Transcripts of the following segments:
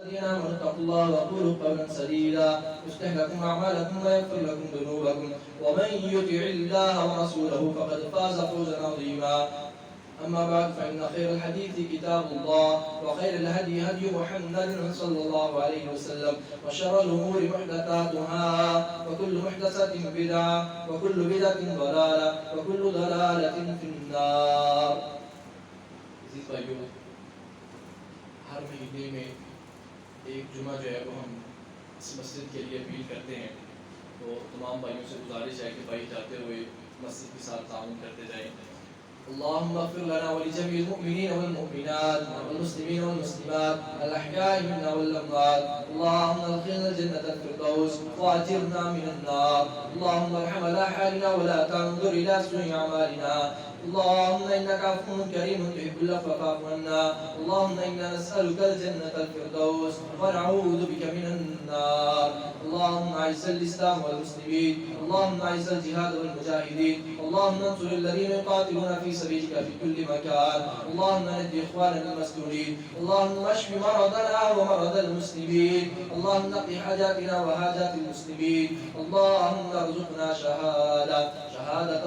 الذين آمنوا اتقوا الله وقولوا قولا سديدا يصلح لكم أعمالكم ويغفر لكم ذنوبكم ومن يطع الله ورسوله فقد فاز فوزا عظيما. أما بعد فإن خير الحديث كتاب الله وخير الهدي هدي محمد صلى الله عليه وسلم وشر الأمور محدثاتها وكل محدثة بدعة وكل بدعة ضلالة وكل ضلالة في النار. عزیز بھائیو، ہر مہینے میں ایک جمعہ جو ہے وہ ہم اس مسجد کے لیے اپیل کرتے ہیں، تو تمام بھائیوں سے گزارش ہے کہ بھائی جاتے ہوئے مسجد کے ساتھ تعاون کرتے جائیں. اللهم اغفر لنا ولجميع المؤمنين والمؤمنات والمسلمين والمسلمات الأحياء منا والأموات. اللهم ادخلنا الجنة الفردوس وأجرنا من النار. اللهم ارحم على حالنا ولا تنظر إلى سوء أعمالنا. اللهم إنك عفو كريم تحب العفو فاعف عنا. اللهم إنا نسألك الجنة الفردوس ونعوذ بك من النار. اللهم أعز الإسلام والمسلمين. اللهم أعز الجهاد والمجاهدين. اللهم انصر الذين يقاتلون في سبيلك في كل مكان. اللهم نجد إخواننا المسجونين. اللهم اشف مرضنا ومرض المسلمين. اللهم نقض حاجاتنا وحاجات المسلمين. اللهم ارزقنا شهادة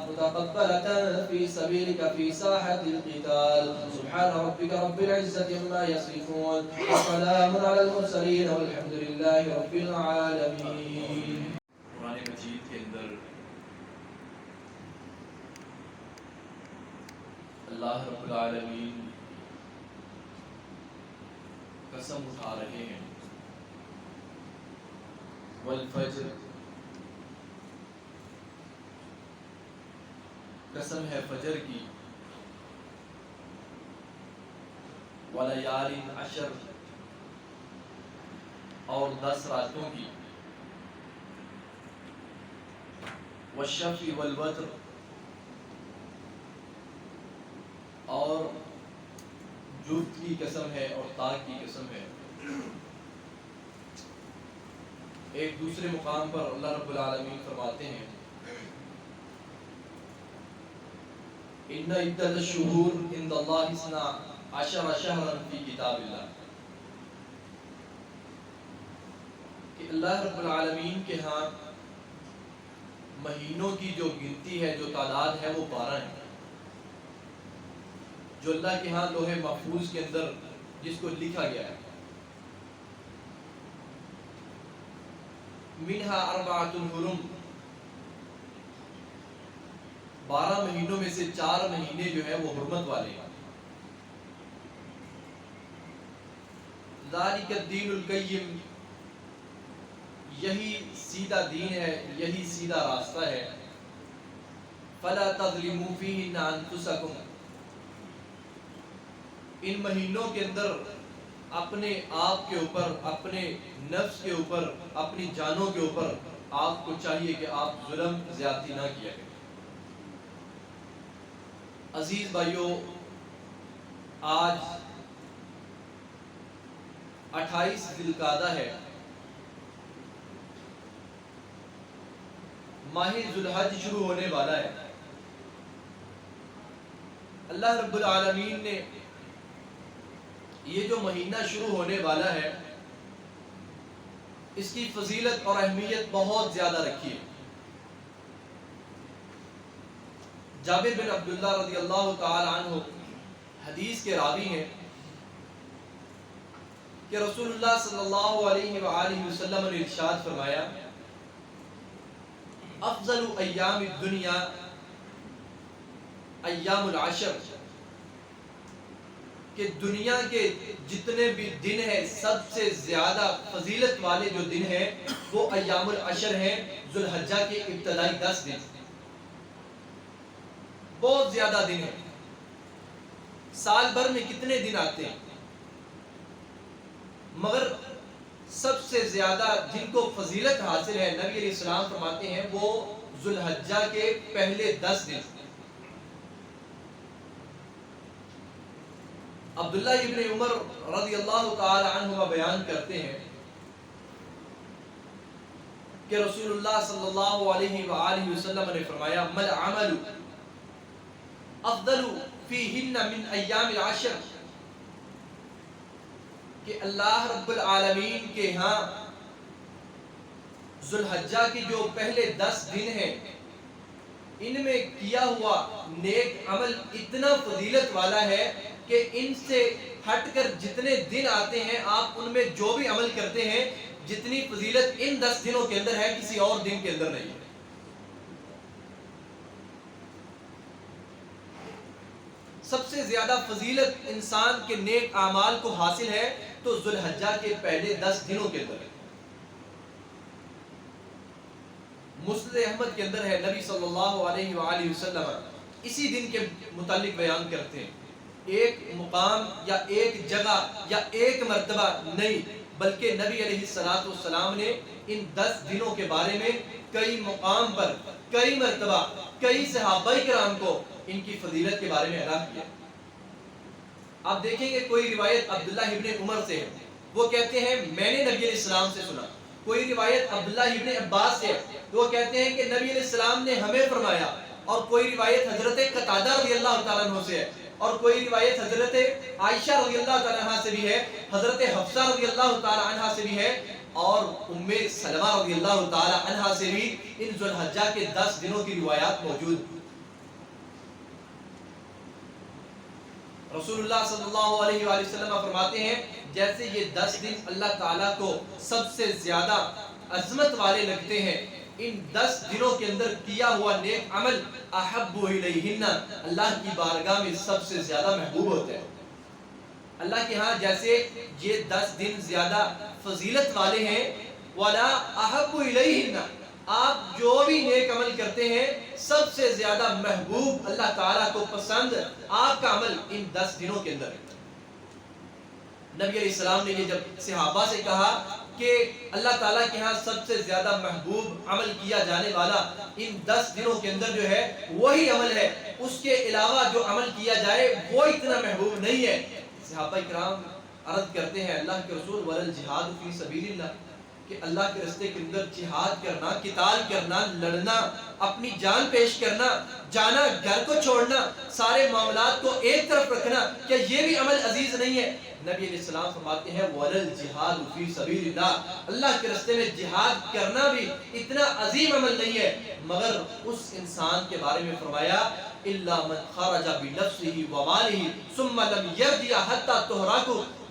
متقبلة في سبيلك في ساحة القتال. سبحان ربك رب العزة عما يصفون وسلام على المرسلين والحمد لله رب العالمين. قرآن مجید کے اندر اللہ رب العالمین قسم اٹھا رہے ہیں، والفجر، قسم ہے فجر کی، ولیال عشر، اور 10 راتوں کی، والشفع والوتر، اور جفت کی قسم ہے اور طاق کی قسم ہے. ایک دوسرے مقام پر اللہ رب العالمین فرماتے ہیں ان عدت الشہور عند اللہ 12 شہرا فی کتاب اللہ، کہ اللہ رب العالمین کے ہاں مہینوں کی جو گنتی ہے، جو تعداد ہے، وہ 12 ہے، جو اللہ کے ہاں لوح محفوظ کے اندر جس کو لکھا گیا ہے. منہا 4 حرم، 12 مہینوں میں سے 4 مہینے جو ہے وہ حرمت والے ہیں. ذالک الدین القیم، یہی سیدھا دین ہے، یہی سیدھا راستہ ہے. فلا تظلموا فیہن انفسکم، ان مہینوں کے اندر اپنے آپ کے اوپر، اپنے نفس کے اوپر، اپنی جانوں کے اوپر آپ کو چاہیے کہ آپ ظلم زیادتی نہ کیا کریں. عزیز بھائیو، آج 28 ذی القعدہ ہے، ماہ ذو الحج شروع ہونے والا ہے. اللہ رب العالمین نے یہ جو مہینہ شروع ہونے والا ہے، اس کی فضیلت اور اہمیت بہت زیادہ رکھی ہے. جابر بن عبداللہ رضی اللہ تعالی عنہ حدیث کے راوی ہیں کہ رسول اللہ صلی اللہ علیہ وآلہ وسلم نے ارشاد فرمایا، افضل ایام الدنیا ایام العشر، کہ دنیا کے جتنے بھی دن ہیں سب سے زیادہ فضیلت والے جو دن ہیں وہ ایام العشر ہیں، ذو الحجہ کے ابتدائی 10 دن. بہت زیادہ دن ہیں. سال بھر میں کتنے دن آتے ہیں، مگر سب سے زیادہ جن کو فضیلت حاصل ہے، نبی علیہ السلام فرماتے ہیں وہ ذو الحجہ کے پہلے 10 دن. عبداللہ ابن عمر رضی اللہ تعالی عنہما بیان کرتے ہیں کہ رسول اللہ صلی اللہ علیہ وآلہ وسلم نے فرمایا، مل عمل افضل فیہن من ایام العشر، کہ اللہ رب العالمین کے ہاں ذوالحجہ کی جو پہلے 10 دن ہیں ان میں کیا ہوا نیک عمل اتنا فضیلت والا ہے کہ ان سے ہٹ کر جتنے دن آتے ہیں آپ ان میں جو بھی عمل کرتے ہیں جتنی فضیلت ان 10 دنوں کے اندر ہے کسی اور دن کے اندر نہیں ہے. سب سے زیادہ فضیلت انسان کے نیک اعمال کو حاصل ہے تو ذوالحجہ کے پہلے 10 دنوں کے اندر ہے. مسند احمد کے اندر ہے نبی صلی اللہ علیہ وآلہ وسلم اسی دن کے متعلق بیان کرتے ہیں ایک مقام یا ایک جگہ یا ایک مرتبہ نہیں بلکہ نبی علیہ السلام نے ان 10 دنوں کے بارے میں کئی مقام پر کئی مرتبہ کئی صحابہ کرام کو ان کی فضیلت کے بارے میں آگاہ کیا. آپ دیکھیں گے کوئی روایت عبداللہ ابن عمر سے ہے وہ کہتے ہیں میں نے نبی علیہ السلام سے سنا. کوئی روایت عبداللہ ابن عباس سے وہ کہتے ہیں کہ نبی علیہ السلام نے ہمیں فرمایا. اور کوئی روایت حضرت قتادہ رضی اللہ تعالیٰ عنہ سے ہے اور کوئی روایت حضرت عائشہ رضی اللہ تعالیٰ عنہ سے بھی ہے حضرت حفصہ رضی اللہ تعالیٰ عنہ سے بھی ہے اور ام سلمہ رضی اللہ تعالیٰ عنہ سے بھی ان ذوالحجہ کے 10 دنوں کی روایات موجود. رسول اللہ صلی اللہ علیہ وآلہ وسلم فرماتے ہیں جیسے یہ 10 دن اللہ تعالیٰ کو سب سے زیادہ عظمت والے لگتے ہیں ان 10 دنوں کے اندر کیا ہوا نیک عمل احب الیہن اللہ کی بارگاہ میں سب سے زیادہ محبوب ہوتے ہیں. اللہ کے ہاں جیسے یہ 10 دن زیادہ فضیلت والے ہیں ولا احب الیہن آپ جو بھی نیک عمل کرتے ہیں سب سے زیادہ محبوب اللہ تعالیٰ کو پسند آپ کا عمل ان 10 دنوں کے اندر ہے. نبی علیہ السلام نے یہ جب صحابہ سے کہا کہ اللہ تعالیٰ کے ہاں سب سے زیادہ محبوب عمل کیا جانے والا ان 10 دنوں کے اندر جو ہے وہی عمل ہے اس کے علاوہ جو عمل کیا جائے وہ اتنا محبوب نہیں ہے. صحابہ کرام عرض کرتے ہیں اللہ کے رسول والجہاد فی سبیل اللہ کہ اللہ کے راستے کے اندر جہاد کرنا قتال کرنا لڑنا اپنی جان پیش کرنا جانا گھر کو چھوڑنا سارے معاملات کو ایک طرف رکھنا کیا یہ بھی عمل عزیز نہیں ہے. نبی علیہ السلام فرماتے ہیں وَلَلْجِهَادُ فِي سَبِيلِ اللَّهِ اللہ کے راستے میں جہاد کرنا بھی اتنا عظیم عمل نہیں ہے مگر اس انسان کے بارے میں فرمایا إِلَّا مَنْ خَرَجَ بِنَفْسِهِ وَمَالِهِ ثُمَّ لَمْ يَرْجِعْ حَتَّى تُحْرَقَ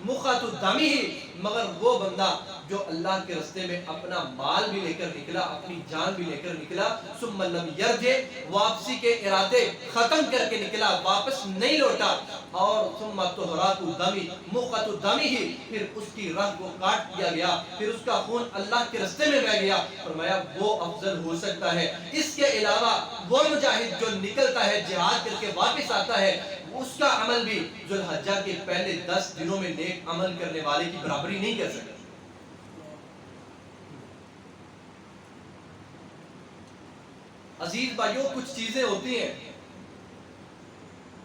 مُخَّةُ دَمِهِ مگر وہ بندہ جو اللہ کے راستے میں اپنا مال بھی لے کر نکلا اپنی جان بھی لے کر نکلا ثم لم یرجع واپسی کے ارادے ختم کر کے نکلا واپس نہیں لوٹا اور ثم تحراق دمی مخۃ دمہ پھر اس کی رگ کو کاٹ دیا گیا پھر اس کا خون اللہ کے راستے میں بہہ گیا فرمایا وہ افضل ہو سکتا ہے. اس کے علاوہ وہ مجاہد جو نکلتا ہے جہاد کر کے واپس آتا ہے اس کا عمل بھی ذوالحجہ کے پہلے 10 دنوں میں نیک عمل کرنے والے کی برابری نہیں کر سکتا. عزیز بھائیوں کچھ چیزیں ہوتی ہیں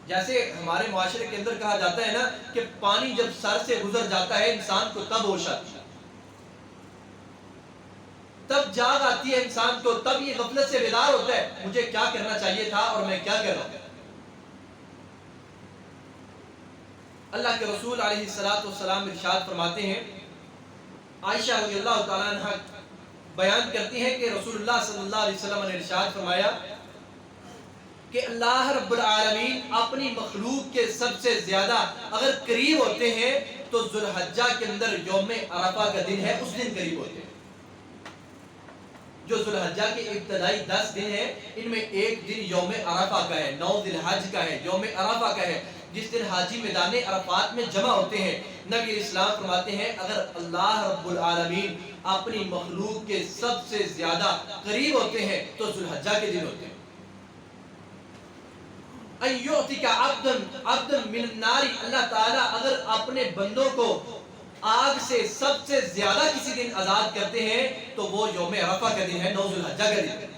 جیسے ہمارے معاشرے کے اندر کہا جاتا ہے نا کہ پانی جب سر سے گزر جاتا ہے انسان کو تب ہوش آتی ہے تب جاگ آتی ہے انسان کو تب یہ غفلت سے بیدار ہوتا ہے مجھے کیا کرنا چاہیے تھا اور میں کیا کر رہا ہوں. اللہ کے رسول علیہ السلام ارشاد فرماتے ہیں عائشہ رضی اللہ تعالیٰ عنہ بیان کرتی ہیں کہ رسول اللہ صلی اللہ علیہ وسلم نے ارشاد فرمایا کہ اللہ رب العالمین اپنی مخلوق کے سب سے زیادہ اگر قریب ہوتے ہیں تو ذوالحجہ کے اندر یوم عرفہ کا دن ہے اس دن قریب ہوتے ہیں. جو ذوالحجہ کے ابتدائی 10 دن ہیں ان میں ایک دن یوم عرفہ کا ہے 9 ذی الحج کا ہے یوم عرفہ کا ہے جس دن حاجی میدان عرفات میں جمع ہوتے ہیں. نبی اسلام فرماتے ہیں اگر اللہ رب العالمین اپنی مخلوق کے سب سے زیادہ قریب ہوتے ہیں تو ذوالحجہ کے دن ہوتے ہیں. اَيُّعْتِكَ عَبْدًا مِّنَ النَّارِ اللہ تعالیٰ اگر اپنے بندوں کو آگ سے سب سے زیادہ کسی دن آزاد کرتے ہیں تو وہ یوم عرفہ کا دن ہے 9 ذوالحجہ کا دن.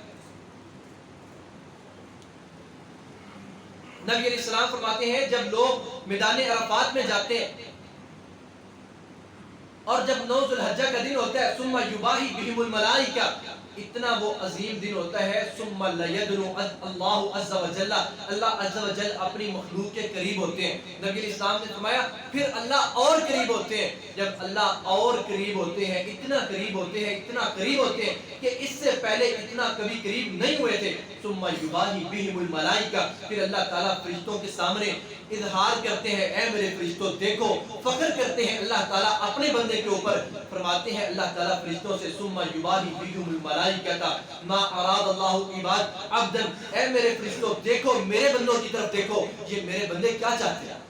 نبی علیہ السلام فرماتے ہیں جب لوگ میدان عرفات میں جاتے ہیں اور جب 9 ذوالحجہ کا دن ہوتا ہے ثم یباہی بہم الملائکہ اتنا وہ عظیم دن ہوتا ہے. ثم لیدنو اللہ عز و جل، اللہ عز و جل اپنی مخلوق کے قریب ہوتے ہیں. نبی علیہ السلام نے فرمایا پھر اللہ اور قریب ہوتے ہیں. جب اللہ اور قریب ہوتے ہیں، اتنا قریب ہوتے ہیں، اتنا قریب ہوتے ہیں کہ اس سے پہلے اتنا کبھی قریب نہیں ہوئے تھے. ثم یباہی بہم الملائکہ، پھر اللہ تعالیٰ فرشتوں کے سامنے اظہار کرتے ہیں، اے میرے فرشتوں دیکھو، فخر کرتے ہیں اللہ تعالیٰ اپنے بندے کے اوپر. فرماتے ہیں اللہ تعالیٰ فرشتوں سے ثم یباہی بہم الملائکہ ما اراد اللہ عباد عبدا، اے میرے فرشتوں دیکھو، میرے بندوں کی طرف دیکھو، یہ میرے بندے کیا چاہتے ہیں،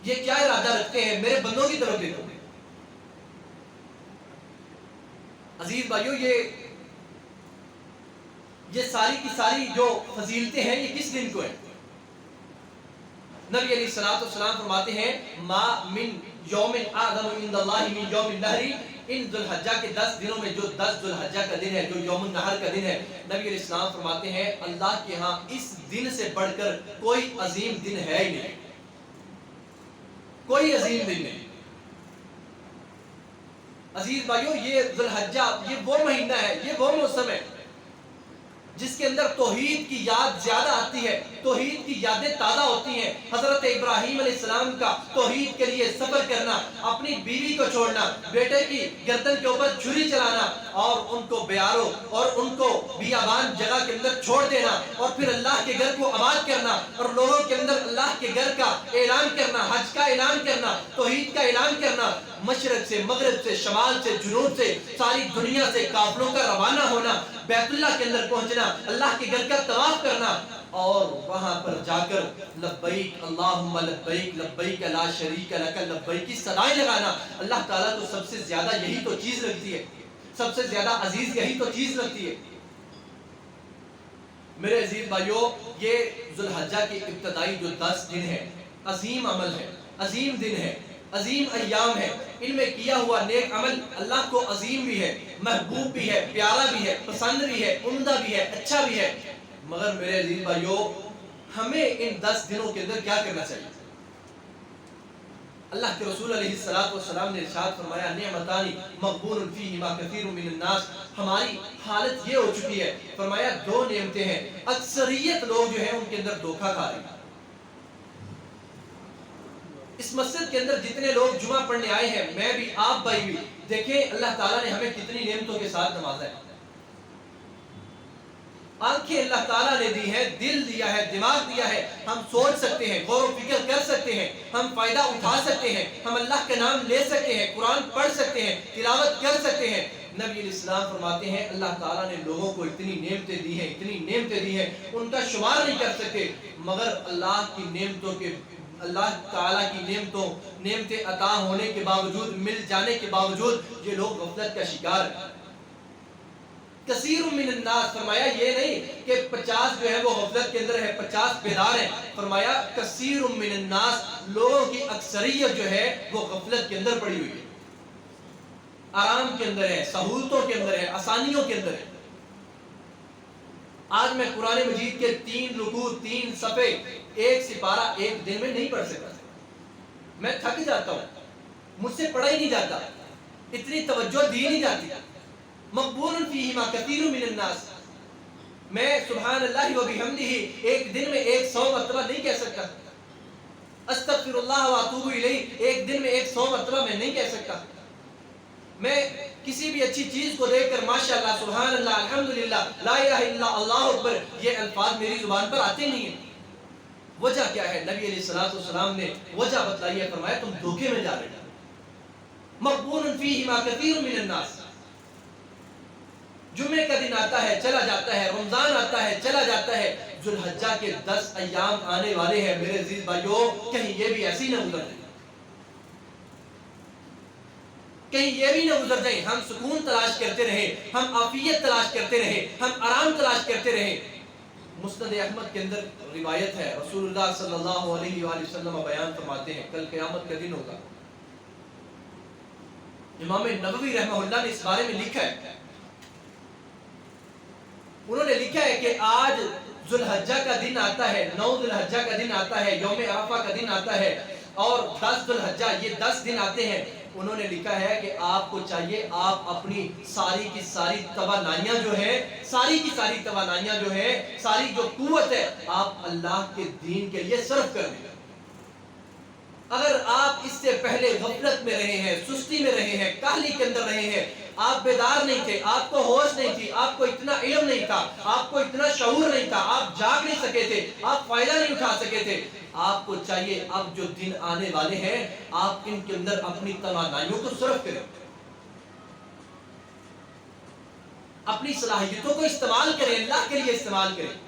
یہ کیا ارادہ رکھتے ہیں، میرے بندوں کی طرف دیکھو. عزیز بھائیو، یہ ساری کی ساری جو فضیلتیں ہیں یہ کس دن کو ہیں؟ نبی علیہ الصلوۃ والسلام فرماتے ہیں ما من یوم اعظم عند اللہ من یوم النحر، ان ذو الحجہ کے 10 دنوں میں جو 10 ذو الحجہ کا دن ہے، جو یوم النحر کا دن ہے، نبی علیہ السلام فرماتے ہیں اللہ کے ہاں اس دن سے بڑھ کر کوئی عظیم دن ہے ہی نہیں، کوئی عظیم دن نہیں. عزیز بھائیو، یہ ذو الحجہ یہ وہ مہینہ ہے، یہ وہ موسم ہے جس کے اندر توحید کی یاد زیادہ آتی ہے، توحید کی یادیں تازہ ہوتی ہیں. حضرت ابراہیم علیہ السلام کا توحید کے لیے صبر کرنا، اپنی بیوی کو چھوڑنا، بیٹے کی گردن کے اوپر چھری چلانا اور ان کو بیارو اور ان کو بیابان جگہ کے اندر چھوڑ دینا، اور پھر اللہ کے گھر کو آباد کرنا اور لوگوں کے اندر اللہ کے گھر کا اعلان کرنا، حج کا اعلان کرنا، توحید کا اعلان کرنا، مشرق سے مغرب سے شمال سے جنوب سے ساری دنیا سے قافلوں کا روانہ ہونا، بیت اللہ کے اندر پہنچنا، اللہ کے گھر کا طواف کرنا اور وہاں پر جا کر لبیک اللہم لبیک لبیک لا شریک لک لبیک کی صدائیں لگانا. اللہ تعالیٰ کو سب سے زیادہ یہی تو چیز لگتی ہے، سب سے زیادہ عزیز یہی تو چیز لگتی ہے. میرے عزیز بھائیو، یہ ذو الحجہ کے ابتدائی جو 10 دن ہے عظیم عمل ہے، عظیم دن ہے، عظیم ایام ہے. ان میں کیا ہوا نیک عمل اللہ کو عظیم بھی ہے، محبوب بھی ہے، پیارا بھی ہے، پسند بھی ہے، عمدہ بھی ہے، اچھا بھی ہے. مگر میرے عزیز بھائیو، ہمیں ان 10 دنوں کے اندر کیا کرنا چاہیے؟ اللہ کے رسول علیہ السلام نے ارشاد فرمایا نعمتانی مغبون فیہما کثیر من الناس. ہماری حالت یہ ہو چکی ہے، فرمایا 2 نعمتیں ہیں، اکثریت لوگ جو ہیں ان کے اندر دھوکہ کھا رہے ہیں. اس مسجد کے اندر جتنے لوگ جمعہ پڑھنے آئے ہیں، میں بھی آپ بھائی بھی، دیکھیں اللہ تعالیٰ نے ہمیں کتنی نعمتوں کے ساتھ نوازا ہے. آنکھیں اللہ تعالیٰ نے دی ہے، دل دیا ہے، دماغ دیا ہے، ہم سوچ سکتے ہیں، غور و فکر کر سکتے ہیں، ہم فائدہ اٹھا سکتے ہیں، ہم اللہ کا نام لے سکتے ہیں، قرآن پڑھ سکتے ہیں، تلاوت کر سکتے ہیں. نبی علیہ السلام فرماتے ہیں اللہ تعالیٰ نے لوگوں کو اتنی نعمتیں دی ہیں، اتنی نعمتیں دی ہیں، ان کا شمار نہیں کر سکتے. مگر اللہ کی نعمتوں کے، اللہ تعالیٰ کی نعمتیں عطا ہونے کے باوجود، مل جانے کے باوجود یہ لوگ غفلت کا شکار ہیں. کثیر من الناس، فرمایا یہ نہیں کہ 50 جو ہے وہ غفلت کے اندر ہے، 50 بیدار ہیں. فرمایا کثیر من الناس، لوگوں کی اکثریت جو ہے وہ غفلت کے اندر پڑی ہوئی ہے، آرام کے اندر ہے، سہولتوں کے اندر ہے، آسانیوں کے اندر ہے. آج میں قرآن مجید کے 3 رکوع 3 صفحے 1 سپارہ ایک دن میں نہیں پڑھ سکتا، میں تھک جاتا ہوں، مجھ سے پڑھا ہی نہیں جاتا، اتنی توجہ دی نہیں جاتی. مقبول فیہما کثیر من الناس، میں سبحان اللہ و بحمدہ ایک دن میں 100 مرتبہ نہیں کہہ سکتا. استغفر اللہ و اتوب الیہ ایک دن میں 100 مرتبہ میں نہیں کہہ سکتا. میں کسی بھی اچھی چیز کو دیکھ کر ماشاءاللہ سبحان اللہ الحمدللہ لا الہ الا اللہ اکبر یہ الفاظ میری زبان پر آتے نہیں ہیں. وجہ کیا ہے؟ نبی علیہ السلام نے وجہ بتلائی ہے، فرمایا تم دھوکے میں جا رہے ہو. مقبول فیہما کثیر من الناس، جمعے کا دن آتا ہے چلا جاتا ہے، رمضان آتا ہے چلا جاتا ہے، ذو الحجہ کے 10 ایام آنے والے ہیں. میرے عزیز بھائیو، کہیں یہ بھی ایسی نہ گزر جائیں، کہیں یہ بھی نہ گزر جائیں ہم سکون تلاش کرتے رہے، ہم عافیت تلاش کرتے رہے، ہم آرام تلاش کرتے رہے. مسند احمد کے اندر روایت ہے، رسول اللہ صلی اللہ علیہ وآلہ وسلم بیان فرماتے ہیں کل قیامت کا دن ہوگا. امام نبوی رحمہ اللہ نے اس بارے میں لکھا ہے، انہوں نے لکھا ہے کہ آج ذو الحجہ کا دن آتا ہے، 9 ذو الحجہ کا دن آتا ہے، یوم عرفہ کا دن آتا ہے. اور 10 ذوالحجہ یہ 10 دن آتے ہیں، انہوں نے لکھا ہے کہ آپ کو چاہیے آپ اپنی ساری کی ساری توانائیاں جو ہے، ساری کی ساری توانائیاں جو ہے، ساری جو قوت ہے، آپ اللہ کے دین کے لیے صرف کر دیں۔ اگر آپ اس سے پہلے غفلت میں رہے ہیں، سستی میں رہے ہیں، کاہلی کے اندر رہے ہیں، آپ بیدار نہیں تھے، آپ کو ہوش نہیں تھی، آپ کو اتنا علم نہیں تھا، آپ کو اتنا شعور نہیں تھا، آپ جاگ نہیں سکے تھے، آپ فائدہ نہیں اٹھا سکے تھے، آپ کو چاہیے اب جو دن آنے والے ہیں آپ ان کے اندر اپنی توانائیوں کو صرف کریں، اپنی صلاحیتوں کو استعمال کریں، اللہ کے لیے استعمال کریں۔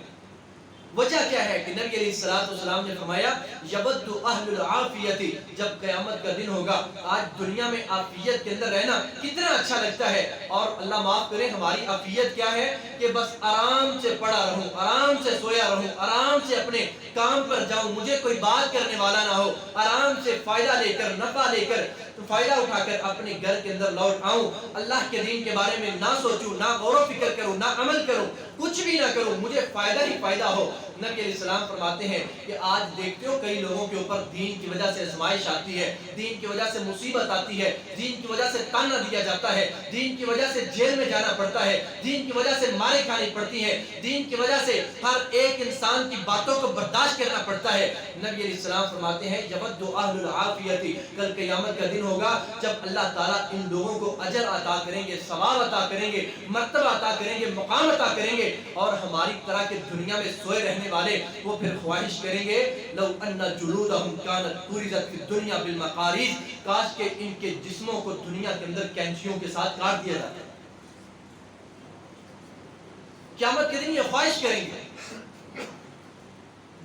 وجہ کیا ہے کہ نبی علیہ السلام نے فرمایا یبد اہل العافیت، جب قیامت کا دن ہوگا، آج دنیا میں عافیت کے اندر رہنا کتنا اچھا لگتا ہے، اور اللہ معاف کرے ہماری عافیت کیا ہے کہ بس آرام سے پڑا رہوں، آرام سے سویا رہوں، آرام سے اپنے کام پر جاؤں، مجھے کوئی بات کرنے والا نہ ہو، آرام سے فائدہ لے کر، نفع لے کر، فائدہ اٹھا کر اپنے گھر کے اندر لوٹ آؤں، اللہ کے دین کے بارے میں نہ سوچوں، نہ غور و فکر کروں، نہ عمل کروں، کچھ بھی نہ کروں، مجھے فائدہ ہی فائدہ ہو۔ نبی علیہ السلام فرماتے ہیں کہ آج دیکھتے ہو کئی لوگوں کے اوپر دین کی وجہ سے آزمائش آتی ہے، دین کی وجہ سے مصیبت آتی ہے، دین کی وجہ سے تانا دیا جاتا ہے، دین کی وجہ سے جیل میں جانا پڑتا ہے، دین کی وجہ سے مارے کھانی پڑتی ہیں، دین کی وجہ سے ہر ایک انسان کی باتوں کو برداشت کرنا پڑتا ہے۔ نبی علیہ السلام فرماتے ہیں یود اہل العافیت، کل قیامت کا دن ہوگا جب اللہ تعالیٰ ان لوگوں کو اجر عطا کریں گے، ثواب عطا کریں گے، مرتبہ عطا کریں گے، مقام عطا کریں گے، اور ہماری طرح کے دنیا میں سوئے رہنے والے وہ پھر خواہش کریں گے لو ان جلودہم کانت پورزت فی الدنیا بالمقاریض، کاش کہ ان کے جسموں کو دنیا کے اندر کینچیوں کے ساتھ کاٹ دیا جاتا ہے۔ قیامت کے دن یہ خواہش کریں گے،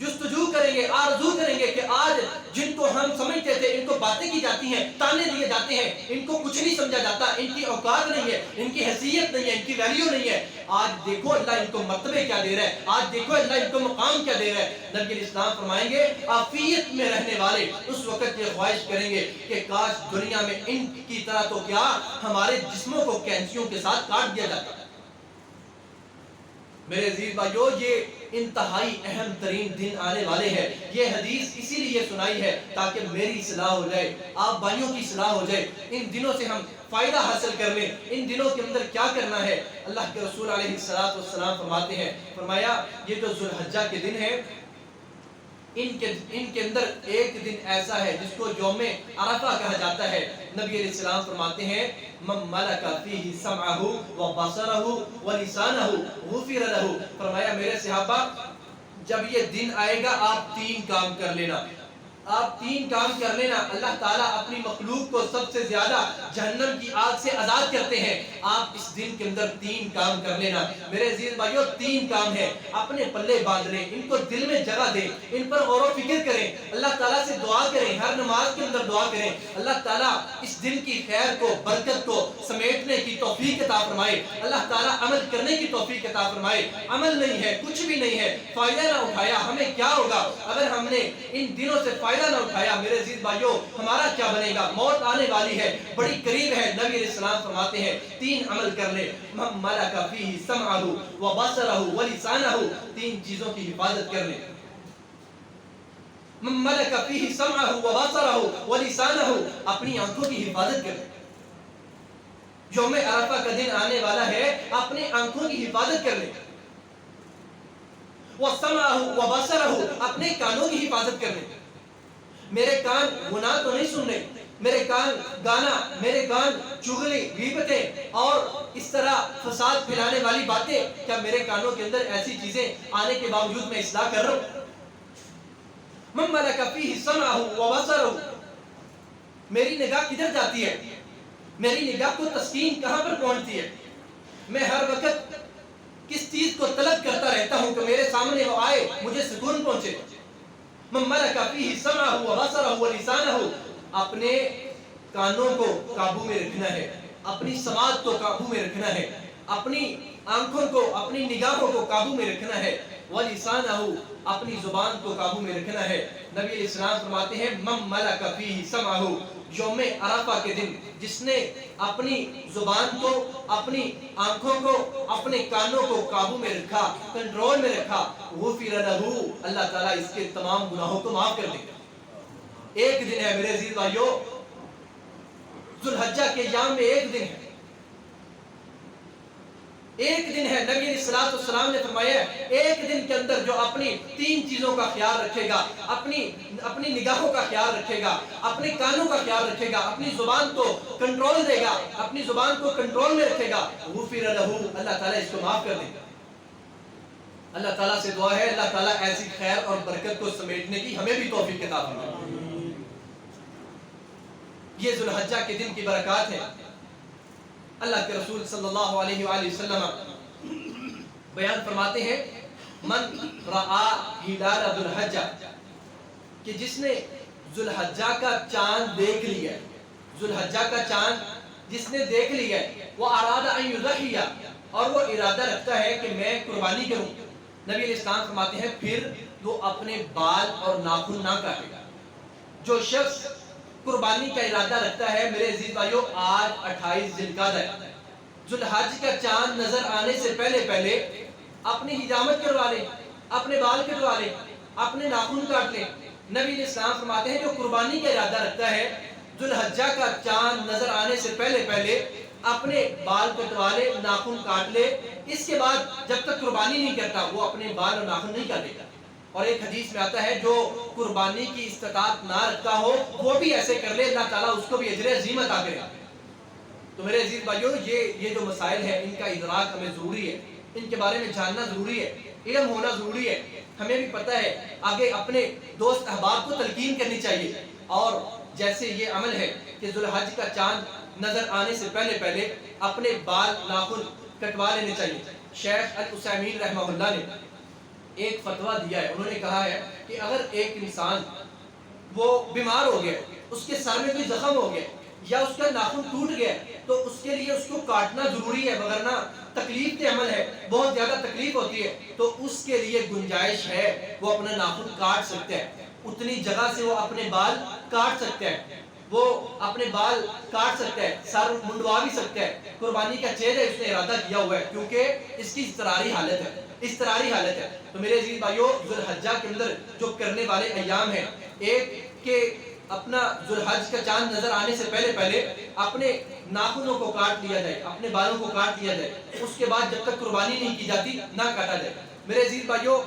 جستجو کریں گے، آرزو کریں گے کہ آج جن کو ہم سمجھتے تھے، ان کو باتیں کی جاتی ہیں، تانے دیے جاتے ہیں، ان کو کچھ نہیں سمجھا جاتا، ان کی اوقات نہیں ہے، ان کی حیثیت نہیں ہے، ان کی ویلیو نہیں ہے، آج دیکھو اللہ ان کو مرتبے کیا دے رہا ہے، آج دیکھو اللہ ان کو مقام کیا دے رہا ہے۔ نبی علیہ السلام فرمائیں گے عافیت میں رہنے والے اس وقت یہ خواہش کریں گے کہ کاش دنیا میں ان کی طرح تو کیا ہمارے جسموں کو کینچیوں کے ساتھ کاٹ دیا جاتا ہے۔ میرے عزیز بھائیو، یہ انتہائی اہم ترین دن آنے والے ہیں۔ یہ حدیث اسی لیے سنائی ہے تاکہ میری اصلاح ہو جائے، آپ بھائیوں کی اصلاح ہو جائے، ان دنوں سے ہم فائدہ حاصل کر لیں۔ ان دنوں کے اندر کیا کرنا ہے؟ اللہ کے رسول علیہ السلام فرماتے ہیں، فرمایا یہ جو ذوالحجہ کے دن ہیں، ان کے اندر ایک دن ایسا ہے جس کو یوم عرفہ کہا جاتا ہے۔ نبی علیہ السلام فرماتے ہیں من ملک فیہ سمعہ و بصرہ و لسانہ غفر لہ، فرمایا میرے صحابہ جب یہ دن آئے گا آپ 3 کام کر لینا، آپ 3 کام کر لینا۔ اللہ تعالیٰ اپنی مخلوق کو سب سے زیادہ جہنم کی آگ سے آزاد کرتے ہیں، آپ اس دن کے اندر 3 کام کر لینا۔ میرے عزیز بھائیو 3 کام ہیں، اپنے پلے باندھ لیں، ان کو دل میں جگہ دیں، ان پر غور و فکر کریں، اللہ تعالیٰ سے دعا کریں، ہر نماز کے اندر دعا کریں اللہ تعالیٰ اس دن کی خیر کو، برکت کو سمیٹنے کی توفیق عطا فرمائے، اللہ تعالیٰ عمل کرنے کی توفیق عطا فرمائے۔ عمل نہیں ہے، کچھ بھی نہیں ہے، فائدہ نہ اٹھایا، ہمیں کیا ہوگا اگر ہم نے ان دنوں سے فائدہ نہ اٹھایا؟ میرے عزیز بھائیو ہمارا کیا بنے گا؟ موت آنے والی ہے، بڑی قریب ہے۔ نبی علیہ السلام فرماتے ہیں 3 عمل کر لے، من ملک فیہ سمعہ و بصرہ و لسانہ، 3 چیزوں کی حفاظت کر لے۔ من ملک فیہ سمعہ و بصرہ و لسانہ، اپنی آنکھوں کی حفاظت کر لے۔ یوم عرفہ کا دن آنے والا ہے، اپنی آنکھوں کی حفاظت کر لے۔ وَسَمْعَهُ وَبَصَرَهُ، اپنے کانوں کی حفاظت کرنے۔ میرے کان گناہ تو نہیں سن رہے، میرے کان گانا، میرے کان چغلی، غیبتیں اور اس طرح فساد پھیلانے والی باتیں، کیا میرے کانوں کے اندر ایسی چیزیں آنے کے باوجود میں اصلاح کر رہا ہوں؟ مَن مَلَكَ فِيهِ سَمْعَهُ وَبَصَرَهُ، میری نگاہ کدھر جاتی ہے؟ میری نگاہ کو تسکین کہاں پر پہنچتی ہے؟ میں ہر وقت کس چیز کو طلب کرتا رہتا ہوں کہ میرے سامنے وہ آئے، مجھے سکون پہنچے؟ من ملک فیہ سمعہ و بصرہ و لسانہ، اپنے کانوں کو قابو میں رکھنا ہے، اپنی سماعت کو قابو میں رکھنا ہے، اپنی آنکھوں کو، اپنی نگاہوں کو قابو میں رکھنا ہے، وَلِسَانَهُ، اپنی زبان کو قابو میں رکھنا ہے۔ نبی علیہ السلام فرماتے ہیں من ملک فیہ سمعہ، یوم عرفہ کے دن جس نے اپنی زبان کو، اپنی آنکھوں کو، اپنے کانوں کو قابو میں رکھا، کنٹرول میں رکھا، غفر لہ، اللہ تعالیٰ اس کے تمام گناہوں کو معاف کر دے گا۔ ایک دن ہے میرے عزیز بھائیو، ذوالحجہ کے ایام میں ایک دن ہے، ایک دن ہے۔ نبی علیہ الصلوۃ والسلام نے فرمایا ایک دن کے اندر جو اپنی 3 چیزوں کا خیال رکھے گا، اپنی نگاہوں کا خیال رکھے گا، اپنے کانوں کا خیال رکھے گا، اپنی زبان کو کنٹرول دے گا، اپنی زبان کو کنٹرول میں رکھے گا، غفر لہ، اللہ تعالیٰ اس کو معاف کر دے گا۔ اللہ تعالیٰ سے دعا ہے اللہ تعالیٰ ایسی خیر اور برکت کو سمیٹنے کی ہمیں بھی توفیق عطا فرمائے۔ یہ ذوالحجہ کے دن کی برکات ہے۔ اللہ کے رسول صلی اللہ علیہ وآلہ وسلم بیان فرماتے ہیں من رعا ہلال ذوالحجہ، کہ جس نے ذوالحجہ کا چاند دیکھ لیا، ذوالحجہ کا چاند جس نے دیکھ لیا، وہ اراد ان یضحی، اور وہ ارادہ رکھتا ہے کہ میں قربانی کروں، نبی علیہ السلام فرماتے ہیں پھر وہ اپنے بال اور ناخن نہ کاٹے گا۔ جو شخص قربانی کا ارادہ رکھتا ہے میرے عزیز بھائیو، آج 28 ذی القعدہ ہے، ذوالحج کا چاند نظر آنے سے پہلے پہلے اپنی حجامت کروا لے، اپنے بال کٹوا لے، اپنے ناخن کاٹ لے۔ نبی علیہ السلام فرماتے ہیں جو قربانی کا ارادہ رکھتا ہے ذوالحجہ کا چاند نظر آنے سے پہلے پہلے اپنے بال کٹوا لے، ناخن کاٹ لے، اس کے بعد جب تک قربانی نہیں کرتا وہ اپنے بال اور ناخن نہیں کاٹے گا۔ اور ایک حدیث میں آتا ہے جو قربانی کی استطاعت نہ رکھتا ہو وہ بھی ایسے کر لے، اللہ تعالیٰ اس کو بھی اجر عظیم عطا کرے گا۔ تو میرے عزیز بھائیو یہ جو مسائل ہیں ان کا ادراک ہمیں ضروری ہے، ان کے بارے میں جاننا ضروری ہے، علم ہونا ضروری ہے۔ ہمیں بھی پتہ ہے آگے اپنے دوست احباب کو تلقین کرنی چاہیے۔ اور جیسے یہ عمل ہے کہ ذوالحج کا چاند نظر آنے سے پہلے پہلے اپنے بال ناخن کٹوا لینے چاہیے۔ شیخ العثیمین رحمہ اللہ نے ایک فتویٰ دیا ہے، انہوں نے کہا ہے کہ اگر ایک انسان وہ بیمار ہو گیا، اس کے سر میں کوئی زخم ہو گیا یا اس کا ناخن ٹوٹ گیا تو اس کے لیے اس کو کاٹنا ضروری ہے، وگرنہ تکلیف کے عمل ہے، بہت زیادہ تکلیف ہوتی ہے، تو اس کے لیے گنجائش ہے وہ اپنا ناخن کاٹ سکتے ہیں، اتنی جگہ سے وہ اپنے بال کاٹ سکتے ہیں، وہ اپنے بال کاٹ سکتے ہیں، سر منڈوا بھی سکتے ہیں۔ قربانی کا چہرہ اس نے ارادہ کیا ہوا ہے کیونکہ اس کی اضطراری حالت ہے، اضطراری حالت ہے۔ تو میرے عزیز بھائیو ذوالحجہ کے اندر جو کرنے والے ایام ہیں، ایک کہ اپنا ذوالحج کا چاند نظر آنے سے پہلے پہلے اپنے ناخنوں کو کاٹ لیا جائے، اپنے بالوں کو کاٹ لیا جائے، اس کے بعد جب تک قربانی نہیں کی جاتی نہ کاٹا جائے۔ میرے عزیز بھائیو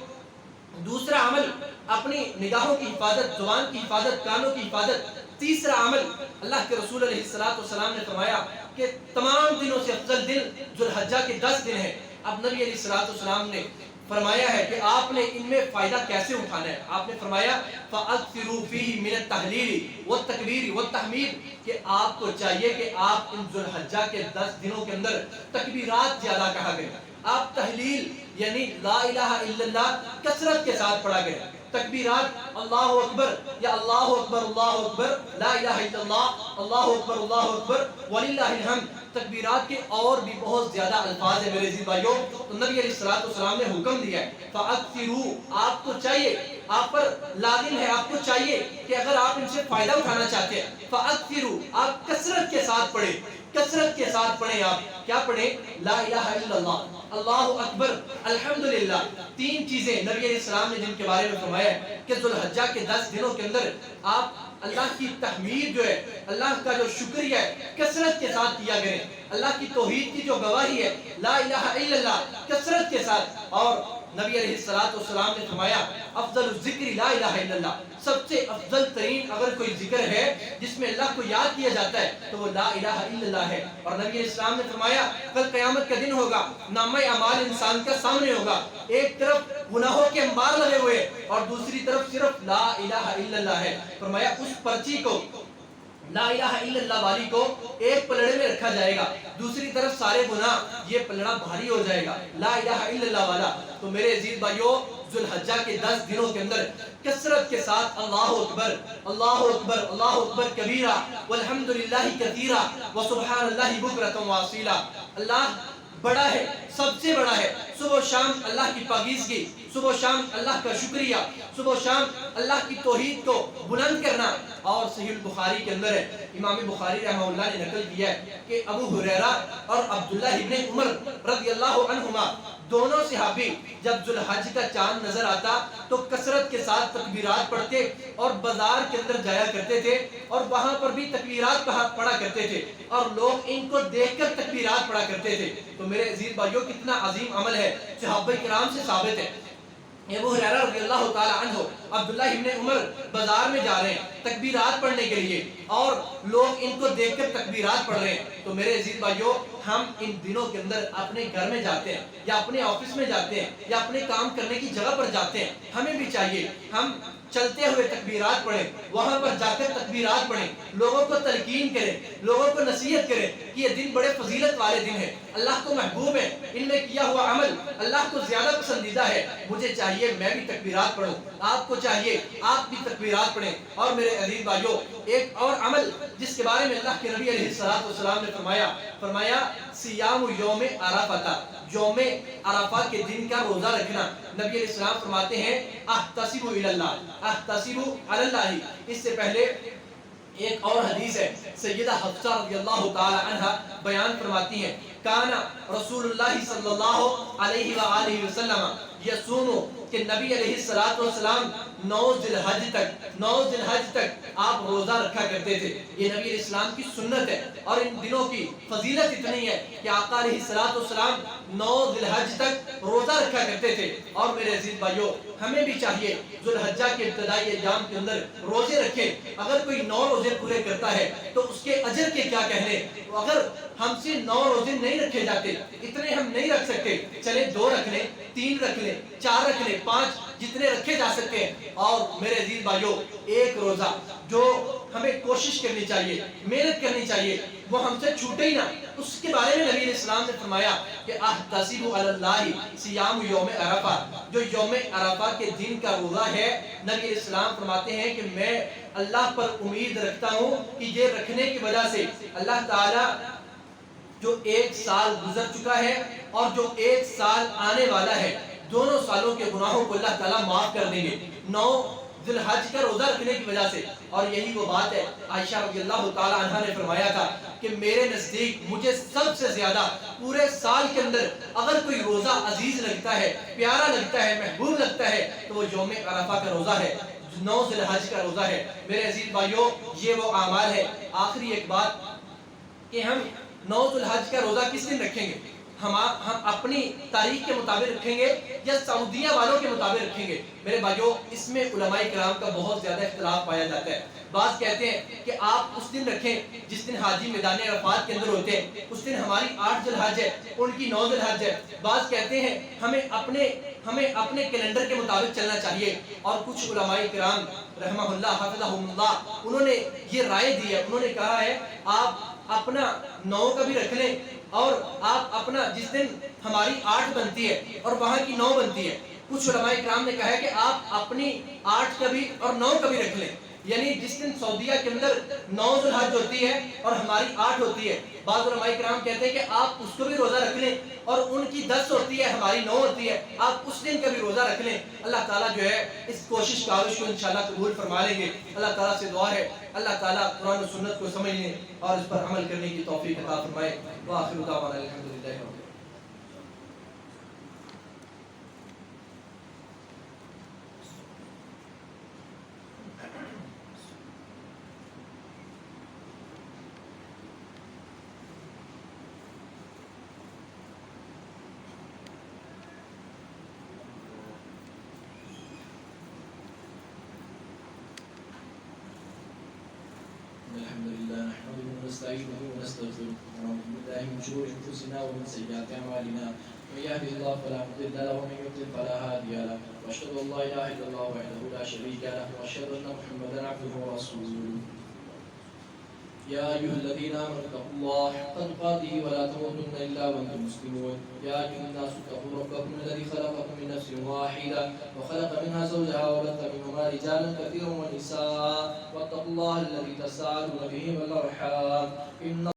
دوسرا عمل اپنی نگاہوں کی حفاظت، زبان کی حفاظت، کانوں کی حفاظت۔ تیسرا عمل اللہ کے رسول علیہ السلام نے فرمایا کہ تمام دنوں سے افضل دن ذوالحجہ کے 10 دن ہیں۔ اب نبی علیہ السلام نے فرمایا ہے کہ آپ نے ان میں فائدہ کیسے اٹھانا ہے۔ آپ نے فرمایا فَأَكْثِرُوا فِيهِ مِنَ التَّهْلِيلِ وَالتَّكْبِيرِ وَالتَّحْمِيدِ، کہ آپ کو چاہیے کہ آپ ان ذوالحجہ کے 10 دنوں کے اندر تکبیرات زیادہ کہا کریں، آپ تحلیل یعنی لا الہ الا اللہ کثرت کے ساتھ پڑھا کریں، تکبیرات اللہ اکبر یا اللہ اکبر اللہ اکبر، لا الہ الا اللہ اللہ اکبر وللہ الحمد، تکبیرات کے اور بھی بہت زیادہ الفاظ ہیں میرے عزیز بھائیوں۔ تو نبی علیہ السلام نے حکم دیا ہے فَأَكْثِرُوا، آپ کو چاہیے، آپ پر لازم ہے، آپ کو چاہیے کہ اگر آپ ان سے فائدہ اٹھانا چاہتے ہیں فَأَكْثِرُوا، آپ کثرت کے ساتھ پڑھیں، کثرت کے ساتھ پڑھیں۔ آپ کیا پڑھیں؟ لا الہ الا اللہ، اللہ اکبر، الحمدللہ۔ 3 چیزیں نبی علیہ السلام نے جن کے بارے میں فرمایا ہے کہ ذوالحجہ کے 10 دنوں کے اندر آپ اللہ کی تحمید جو ہے، اللہ کا جو شکریہ ہے کثرت کے ساتھ کیا کریں، اللہ کی توحید کی جو گواہی ہے لا الہ الا اللہ کثرت کے ساتھ۔ اور نبی علیہ السلام نے فرمایا افضل الذکر لا الہ الا اللہ، سب سے افضل ترین اگر کوئی ذکر ہے جس میں اللہ کو یاد کیا جاتا ہے تو وہ لا الہ الا اللہ ہے۔ اور نبی علیہ السلام نے فرمایا کل قیامت کا دن ہوگا، نامہ اعمال انسان کا سامنے ہوگا، ایک طرف گناہوں کے انبار لگے ہوئے اور دوسری طرف صرف لا الہ الا اللہ ہے۔ فرمایا اس پرچی کو، لا الہ الا اللہ والی کو ایک پلڑے میں رکھا جائے گا، دوسری طرف سارے گناہ، یہ پلڑا بھاری ہو جائے گا لا الہ الا اللہ والا۔ تو میرے عزیز بھائیو ذوالحجہ کے 10 دنوں کے اندر کثرت کے ساتھ اللہ اکبر اللہ اکبر اللہ اکبر کبیرہ والحمدللہ کثیرہ وسبحان اللہ بکرۃ واصیلا، اللہ بڑا ہے، سب سے بڑا ہے، صبح و شام اللہ کی پاکیزگی، صبح و شام اللہ کا شکریہ، صبح و شام اللہ کی توحید کو بلند کرنا۔ اور صحیح البخاری کے اندر ہے، امام بخاری رحمہ اللہ نے نقل کیا ہے کہ ابو ہریرہ اور عبداللہ ابن عمر رضی اللہ عنہما دونوں صحابی جب ذوالحج کا چاند نظر آتا تو کثرت کے ساتھ تکبیرات پڑھتے اور بازار کے اندر جایا کرتے تھے اور وہاں پر بھی تکبیرات پڑھا کرتے تھے اور لوگ ان کو دیکھ کر تکبیرات پڑھا کرتے تھے۔ تو میرے عزیز بھائیوں کتنا عظیم عمل ہے، صحابہ کرام سے ثابت ہے۔ ابو ہریرہ رضی اللہ تعالی عنہ، عبداللہ ابن عمر بازار میں جا رہے ہیں تکبیرات پڑھنے کے لیے اور لوگ ان کو دیکھ کر تکبیرات پڑھ رہے ہیں۔ تو میرے عزیز بھائیوں ہم ان دنوں کے اندر اپنے گھر میں جاتے ہیں یا اپنے آفس میں جاتے ہیں یا اپنے کام کرنے کی جگہ پر جاتے ہیں، ہمیں بھی چاہیے ہم چلتے ہوئے تکبیرات پڑھیں، وہاں پر جا کر تکبیرات پڑھیں، لوگوں کو تلقین کریں، لوگوں کو نصیحت کریں کہ یہ دن بڑے فضیلت والے دن ہیں، اللہ کو محبوب ہے، ان میں کیا ہوا عمل اللہ کو زیادہ پسندیدہ ہے، مجھے چاہیے میں بھی تکبیرات پڑھوں، آپ کو چاہیے آپ بھی تکبیرات پڑھیں۔ اور میرے عزیز بھائیوں ایک اور عمل جس کے بارے میں اللہ کے نبی علیہ السلام نے فرمایا سیام یوم عرفہ، یوم عرفہ کے دن کا روزہ رکھنا۔ نبی علیہ السلام فرماتے ہیں احتسب الی اللہ، احتسب علی اللہ۔ اس سے پہلے ایک اور حدیث ہے، سیدہ حفصہ رضی اللہ تعالی عنہ بیان فرماتی ہیں کانا رسول اللہ صلی اللہ علیہ وآلہ وسلم یصوم، کہ نبی علیہ السلام 9 ذی الحج تک آپ روزہ رکھا کرتے تھے۔ یہ نبی علیہ السلام کی سنت ہے اور ان دنوں کی فضیلت اتنی ہے کہ آقا علیہ السلام 9 ذی الحج تک روزہ رکھا کرتے تھے۔ اور میرے عزیز بھائیوں ہمیں بھی چاہیے ذو الحجہ کے ابتدائی ایام کے اندر روزے رکھیں۔ اگر کوئی 9 روزے پورے کرتا ہے تو اس کے اجر کے کیا کہنے، اگر ہم سے 9 روزے نہیں رکھے جاتے، اتنے ہم نہیں رکھ سکتے، چلے 2 رکھ لیں، 3 رکھ لیں، 4 رکھ لیں، 5 جتنے رکھے جا سکتے ہیں۔ اور میرے عزیز بھائیوں ایک روزہ جو ہمیں کوشش کرنی چاہیے، محنت کرنی چاہیے، وہ ہم سے چھوٹے ہی نہ، اس کے بارے میں نبی علیہ السلام نے فرمایا کہ احتسب علی اللہ صیام یوم عرفہ، جو یوم عرفہ کے دن کا روزہ ہے، نبی علیہ السلام فرماتے ہیں کہ میں اللہ پر امید رکھتا ہوں کہ یہ رکھنے کی وجہ سے اللہ تعالی جو 1 سال گزر چکا ہے اور جو 1 سال آنے والا ہے، دونوں سالوں کے گناہوں کو اللہ تعالیٰ معاف کر دیں گے 9 ذی الحج کا روزہ رکھنے کی وجہ سے۔ اور یہی وہ بات ہے، عائشہ رضی اللہ تعالی عنہا نے فرمایا تھا کہ میرے نزدیک مجھے سب سے زیادہ پورے سال کے اندر اگر کوئی روزہ عزیز لگتا ہے، پیارا لگتا ہے، محبوب لگتا ہے تو وہ یوم عرفہ کا روزہ ہے، 9 ذی الحج کا روزہ ہے۔ میرے عزیز بھائیوں یہ وہ اعمال ہے۔ آخری ایک بات کہ ہم 9 ذی الحج کا روزہ کس دن رکھیں گے؟ ہم اپنی تاریخ کے مطابق رکھیں گے یا سعودیہ والوں کے مطابق رکھیں گے؟ میرے بھائیوں اس میں علماء کرام کا بہت زیادہ اختلاف پایا جاتا ہے۔ بعض کہتے ہیں کہ آپ اس دن رکھیں جس دن حاجی میدان عرفات کے اندر ہوتے ہیں، اس دن ہماری 8 ذی الحج ہے، ان کی 9 ذی الحج ہے۔ بعض کہتے ہیں ہمیں اپنے کیلنڈر کے مطابق چلنا چاہیے۔ اور کچھ علماء کرام رحمہ اللہ حفظہم اللہ انہوں نے یہ رائے دی ہے، انہوں نے کہا ہے آپ اپنا 9 کا بھی رکھ لیں اور آپ اپنا جس دن ہماری 8 بنتی ہے اور وہاں کی 9 بنتی ہے۔ کچھ علماء کرام نے کہا ہے کہ آپ اپنی 8 کا بھی اور 9 کا بھی رکھ لیں، یعنی جس دن سعودیہ کے اندر 9 ذی الحج ہوتی ہے اور ہماری 8 ہوتی ہے۔ بعض علماء کرام کہتے ہیں کہ آپ اس کو بھی روزہ رکھ لیں اور ان کی 10 ہوتی ہے، ہماری 9 ہوتی ہے، آپ اس دن کا بھی روزہ رکھ لیں۔ اللہ تعالیٰ جو ہے اس کوشش کاوش کو انشاءاللہ قبول فرما لیں گے۔ اللہ تعالیٰ سے دعا ہے اللہ تعالیٰ قرآن و سنت کو سمجھنے اور اس پر عمل کرنے کی توفیق عطا فرمائے۔ وآخر دعوانا الحمدللہ رب العالمین۔ الحمد لله نحمده ونستعينه ونستغفره ونعوذ بالله من شرور انفسنا ومن سيئات اعمالنا من يهده الله فلا مضل له ومن يضلل فلا هادي له واشهد ان لا اله الا الله وحده لا شريك له واشهد ان محمدا عبده ورسوله يا ايها الذين امنوا اتقوا الله حق تقاته ولا تموتن الا وانتم مسلمون يا ايها الناس اتقوا ربكم الذي خلقكم من نفس واحده وخلق منها زوجها وبث منهما رجالا كثيرا ونساء واتقوا الله الذي تساءلون به والارحام ان